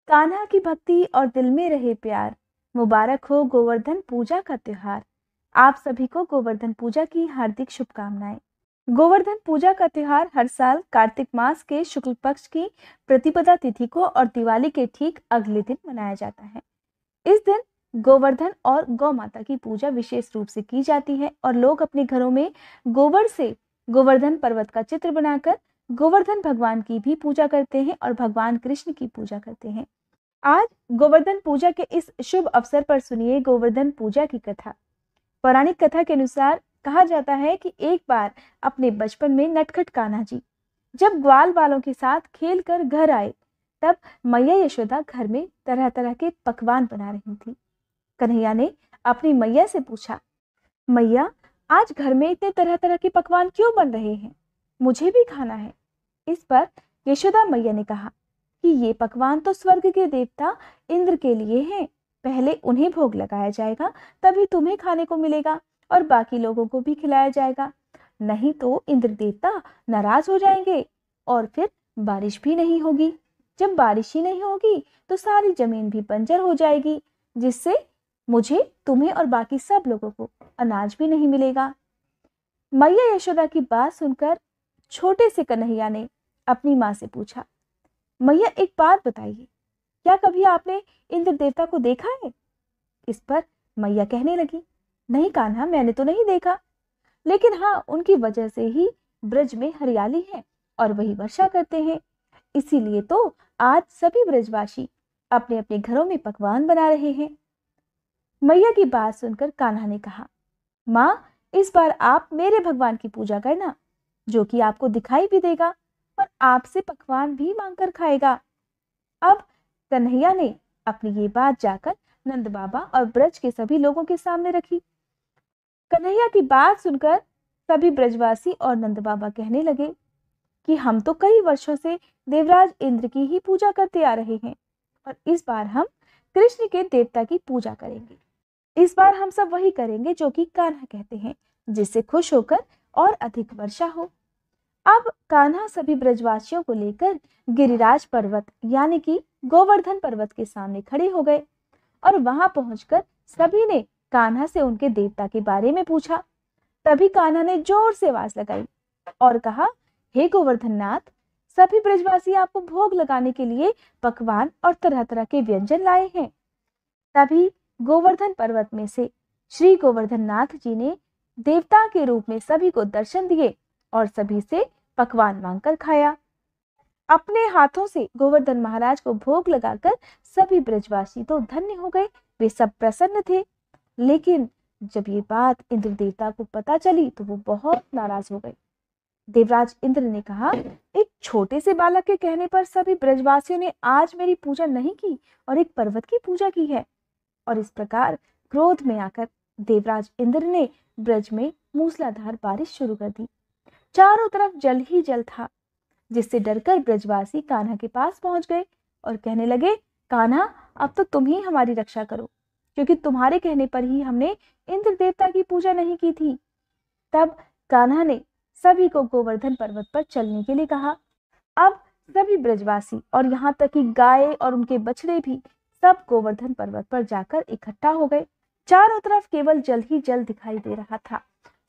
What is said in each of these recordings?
कान्हा की भक्ति और दिल में रहे प्यार। मुबारक हो गोवर्धन पूजा का त्योहार। आप सभी को गोवर्धन पूजा की हार्दिक शुभकामनाएं। गोवर्धन पूजा का त्योहार हर साल कार्तिक मास के शुक्ल पक्ष की प्रतिपदा तिथि को और दिवाली के ठीक अगले दिन मनाया जाता है। इस दिन गोवर्धन और गौ माता की पूजा विशेष रूप से की जाती है और लोग अपने घरों में गोबर से गोवर्धन पर्वत का चित्र बनाकर गोवर्धन भगवान की भी पूजा करते हैं और भगवान कृष्ण की पूजा करते हैं। आज गोवर्धन पूजा के इस शुभ अवसर पर सुनिए गोवर्धन पूजा की कथा। पौराणिक कथा के अनुसार कहा जाता है कि एक बार अपने बचपन में नटखट कान्हा जी जब ग्वाल वालों के साथ खेल कर घर आए, तब मैया यशोदा घर में तरह तरह के पकवान बना रही थी। कन्हैया ने अपनी मैया से पूछा, मैया आज घर में इतने तरह तरह के पकवान क्यों बन रहे हैं? मुझे भी खाना है। इस पर यशोदा मैया ने कहा कि ये पकवान तो स्वर्ग के देवता इंद्र के लिए हैं। पहले उन्हें भोग लगाया जाएगा, तभी तुम्हें खाने को मिलेगा और बाकी लोगों को भी खिलाया जाएगा। नहीं तो इंद्र देवता नाराज हो जाएंगे और फिर बारिश भी नहीं होगी। जब बारिश ही नहीं होगी तो सारी जमीन भी बंजर हो जाएगी, जिससे मुझे, तुम्हें और बाकी सब लोगों को अनाज भी नहीं मिलेगा। मैया यशोदा की बात सुनकर छोटे से कन्हैया ने अपनी माँ से पूछा, मैया एक बात बताइए, क्या कभी आपने इंद्र देवता को देखा है? इस पर मैया कहने लगी, नहीं कान्हा, मैंने तो नहीं देखा, लेकिन हाँ, उनकी वजह से ही ब्रज में हरियाली है और वही वर्षा करते हैं। इसीलिए तो आज सभी ब्रजवासी अपने अपने घरों में पकवान बना रहे हैं। मैया की बात सुनकर कान्हा ने कहा, माँ, इस बार आप मेरे भगवान की पूजा करना, जो कि आपको दिखाई भी देगा और आपसे पकवान भी मांगकर खाएगा। अब कन्हैया ने अपनी ये बात जाकर नंद बाबा और ब्रज के सभी लोगों के सामने रखी। कन्हैया की बात सुनकर सभी ब्रजवासी और नंद बाबा कहने लगे कि हम तो कई वर्षों से देवराज इंद्र की ही पूजा करते आ रहे हैं और इस बार हम कृष्ण के देवता की पूजा करेंगे। इस बार हम सब वही करेंगे जो कि कान्हा कहते हैं, जिससे खुश होकर और अधिक वर्षा हो। अब कान्हा सभी ब्रजवासियों को लेकर गिरिराज पर्वत यानी कि गोवर्धन पर्वत के सामने खड़े हो गए और वहां पहुंचकर सभी ने कान्हा से उनके देवता के बारे में पूछा। तभी कान्हा ने जोर से आवाज लगाई और कहा, हे गोवर्धन नाथ, सभी ब्रजवासी आपको भोग लगाने के लिए पकवान और तरह तरह के व्यंजन लाए हैं। तभी गोवर्धन पर्वत में से श्री गोवर्धन नाथ जी ने देवता के रूप में सभी को दर्शन दिए और सभी से पकवान मांगकर खाया। अपने हाथों से गोवर्धन महाराज को भोग लगाकर सभी ब्रजवासी तो धन्य हो गए, वे सब प्रसन्न थे। लेकिन जब ये बात इंद्र देवता को पता चली तो वो बहुत नाराज हो गए। देवराज इंद्र ने कहा, एक छोटे से बालक के कहने पर सभी ब्रजवासियों ने आज मेरी पूजा नहीं की और एक पर्वत की पूजा की है। और इस प्रकार क्रोध में आकर देवराज इंद्र ने ब्रज में मूसलाधार बारिश शुरू कर दी। चारों तरफ जल ही जल था, जिससे डरकर ब्रजवासी कान्हा के पास पहुंच गए और कहने लगे, कान्हा, अब तो तुम ही हमारी रक्षा करो, क्योंकि तुम्हारे कहने पर ही हमने इंद्र देवता की पूजा नहीं की थी। तब कान्हा ने सभी को गोवर्धन पर्वत पर चलने के लिए कहा। अब सभी ब्रजवासी और यहाँ तक कि गाय और उनके बछड़े भी सब गोवर्धन पर्वत पर जाकर इकट्ठा हो गए। चारों तरफ केवल जल ही जल दिखाई दे रहा था।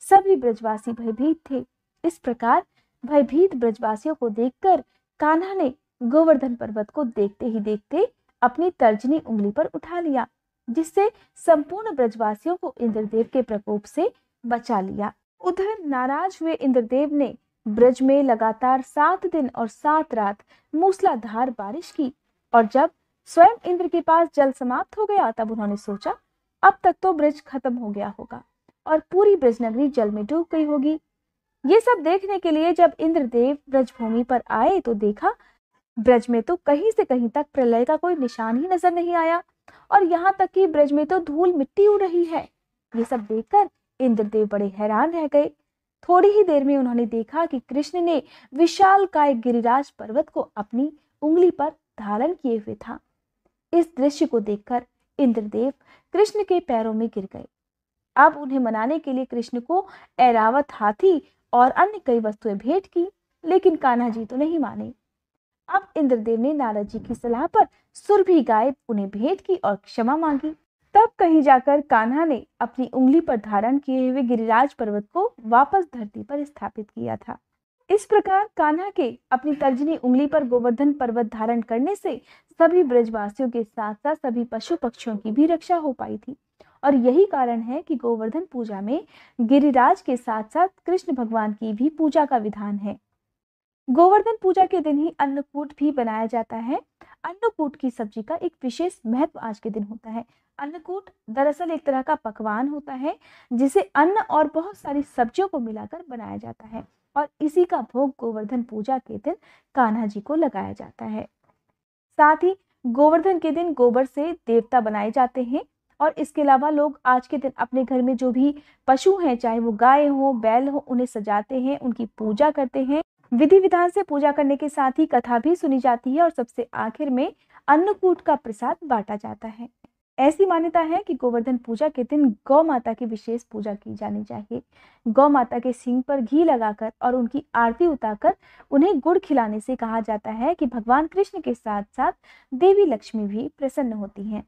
सभी ब्रजवासी भयभीत थे। इस प्रकार भयभीत ब्रजवासियों को देखकर कान्हा ने गोवर्धन पर्वत को देखते ही देखते अपनी तर्जनी उंगली पर उठा लिया, जिससे संपूर्ण ब्रजवासियों को इंद्रदेव के प्रकोप से बचा लिया। उधर नाराज हुए इंद्रदेव ने ब्रज में लगातार 7 दिन और 7 रात मूसलाधार बारिश की और जब स्वयं इंद्र के पास जल समाप्त हो गया, तब उन्होंने सोचा अब तक तो ब्रज खत्म हो गया होगा और पूरी ब्रजनगरी जल में डूब गई होगी। ये सब देखने के लिए जब इंद्रदेव ब्रजभूमि पर आए तो देखा ब्रज में तो कहीं से कहीं तक प्रलय का कोई निशान ही नजर नहीं आया और यहाँ तक कि ब्रज में तो धूल मिट्टी उड़ रही है। ये सब देखकर इंद्रदेव बड़े हैरान रह गए। थोड़ी ही देर में उन्होंने देखा कि कृष्ण ने विशालकाय गिरिराज पर्वत को अपनी उंगली पर धारण किए हुए था। इस दृश्य को देखकर इंद्रदेव कृष्ण के पैरों में गिर गए। अब उन्हें मनाने के लिए कृष्ण को ऐरावत हाथी और अन्य कई वस्तुएं भेंट की, लेकिन कान्हा जी तो नहीं माने। अब इंद्रदेव ने नारद जी की सलाह पर सुरभि गाय उन्हें भेंट की और क्षमा मांगी। तब कहीं जाकर कान्हा ने अपनी उंगली पर धारण किए हुए गिरिराज पर्वत को वापस धरती पर स्थापित किया था। इस प्रकार कान्हा के अपनी तर्जनी उंगली पर गोवर्धन पर्वत धारण करने से सभी ब्रजवासियों के साथ साथ सभी पशु पक्षियों की भी रक्षा हो पाई थी। और यही कारण है कि गोवर्धन पूजा में गिरिराज के साथ साथ कृष्ण भगवान की भी पूजा का विधान है। गोवर्धन पूजा के दिन ही अन्नकूट भी बनाया जाता है। अन्नकूट की सब्जी का एक विशेष महत्व आज के दिन होता है। अन्नकूट दरअसल एक तरह का पकवान होता है जिसे अन्न और बहुत सारी सब्जियों को मिलाकर बनाया जाता है और इसी का भोग गोवर्धन पूजा के दिन कान्हा जी को लगाया जाता है। साथ ही गोवर्धन के दिन गोबर से देवता बनाए जाते हैं और इसके अलावा लोग आज के दिन अपने घर में जो भी पशु हैं, चाहे वो गाय हो बैल हो, उन्हें सजाते हैं, उनकी पूजा करते हैं। विधि विधान से पूजा करने के साथ ही कथा भी सुनी जाती है और सबसे आखिर में अन्नकूट का प्रसाद बांटा जाता है। ऐसी मान्यता है कि गोवर्धन पूजा के दिन गौ माता की विशेष पूजा की जानी चाहिए। गौ माता के सींग पर घी लगाकर और उनकी आरती उतारकर उन्हें गुड़ खिलाने से कहा जाता है कि भगवान कृष्ण के साथ साथ देवी लक्ष्मी भी प्रसन्न होती हैं।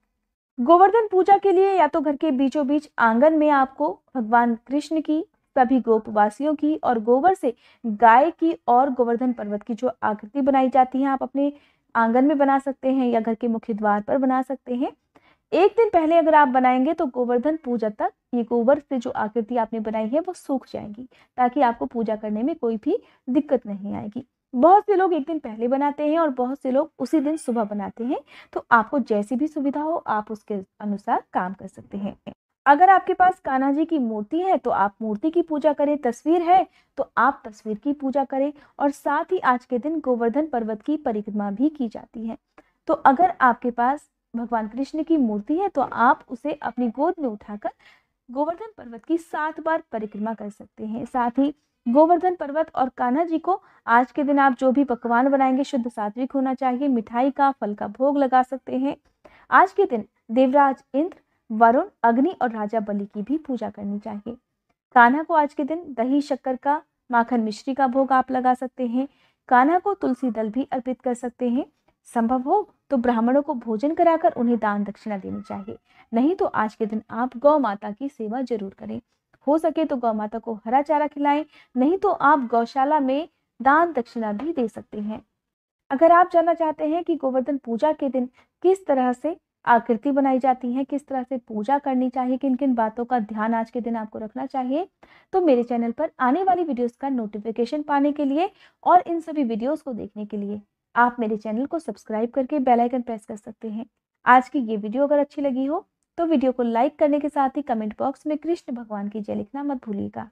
गोवर्धन पूजा के लिए या तो घर के बीचों बीच आंगन में आपको भगवान कृष्ण की, सभी गोपवासियों की और गोबर से गाय की और गोवर्धन पर्वत की जो आकृति बनाई जाती है आप अपने आंगन में बना सकते हैं या घर के मुख्य द्वार पर बना सकते हैं। एक दिन पहले अगर आप बनाएंगे तो गोवर्धन पूजा तक ये गोबर से जो आकृति आपने बनाई है वो सूख जाएगी, ताकि आपको पूजा करने में कोई भी दिक्कत नहीं आएगी। बहुत से लोग एक दिन पहले बनाते हैं और बहुत से लोग उसी दिन सुबह बनाते हैं, तो आपको जैसी भी सुविधा हो आप उसके अनुसार काम कर सकते हैं। अगर आपके पास कान्हा जी की मूर्ति है तो आप मूर्ति की पूजा करें, तस्वीर है तो आप तस्वीर की पूजा करें और साथ ही आज के दिन गोवर्धन पर्वत की परिक्रमा भी की जाती है। तो अगर आपके पास भगवान कृष्ण की मूर्ति है तो आप उसे अपनी गोद में उठाकर गोवर्धन पर्वत की 7 बार परिक्रमा कर सकते हैं। साथ ही गोवर्धन पर्वत और कान्हा जी को आज के दिन आप जो भी पकवान बनाएंगे शुद्ध सात्विक होना चाहिए। मिठाई का, फल का भोग लगा सकते हैं। आज के दिन देवराज इंद्र, वरुण, अग्नि और राजा बलि की भी पूजा करनी चाहिए। कान्हा को आज के दिन दही, शक्कर का, माखन, मिश्री का भोग आप लगा सकते हैं। कान्हा को तुलसी दल भी अर्पित कर सकते हैं। संभव हो तो ब्राह्मणों को भोजन कराकर उन्हें दान दक्षिणा देनी चाहिए। नहीं तो आज के दिन आप गौ माता की सेवा जरूर करें। हो सके तो गौ माता को हरा चारा खिलाएं, नहीं तो आप गौशाला में दान दक्षिणा भी दे सकते हैं। अगर आप जानना चाहते हैं कि गोवर्धन पूजा के दिन किस तरह से आकृति बनाई जाती है, किस तरह से पूजा करनी चाहिए, किन किन बातों का ध्यान आज के दिन आपको रखना चाहिए, तो मेरे चैनल पर आने वाली वीडियोस का नोटिफिकेशन पाने के लिए और इन सभी वीडियोस को देखने के लिए आप मेरे चैनल को सब्सक्राइब करके बेल आइकन प्रेस कर सकते हैं। आज की ये वीडियो अगर अच्छी लगी हो तो वीडियो को लाइक करने के साथ ही कमेंट बॉक्स में कृष्ण भगवान की जय लिखना मत भूलिएगा।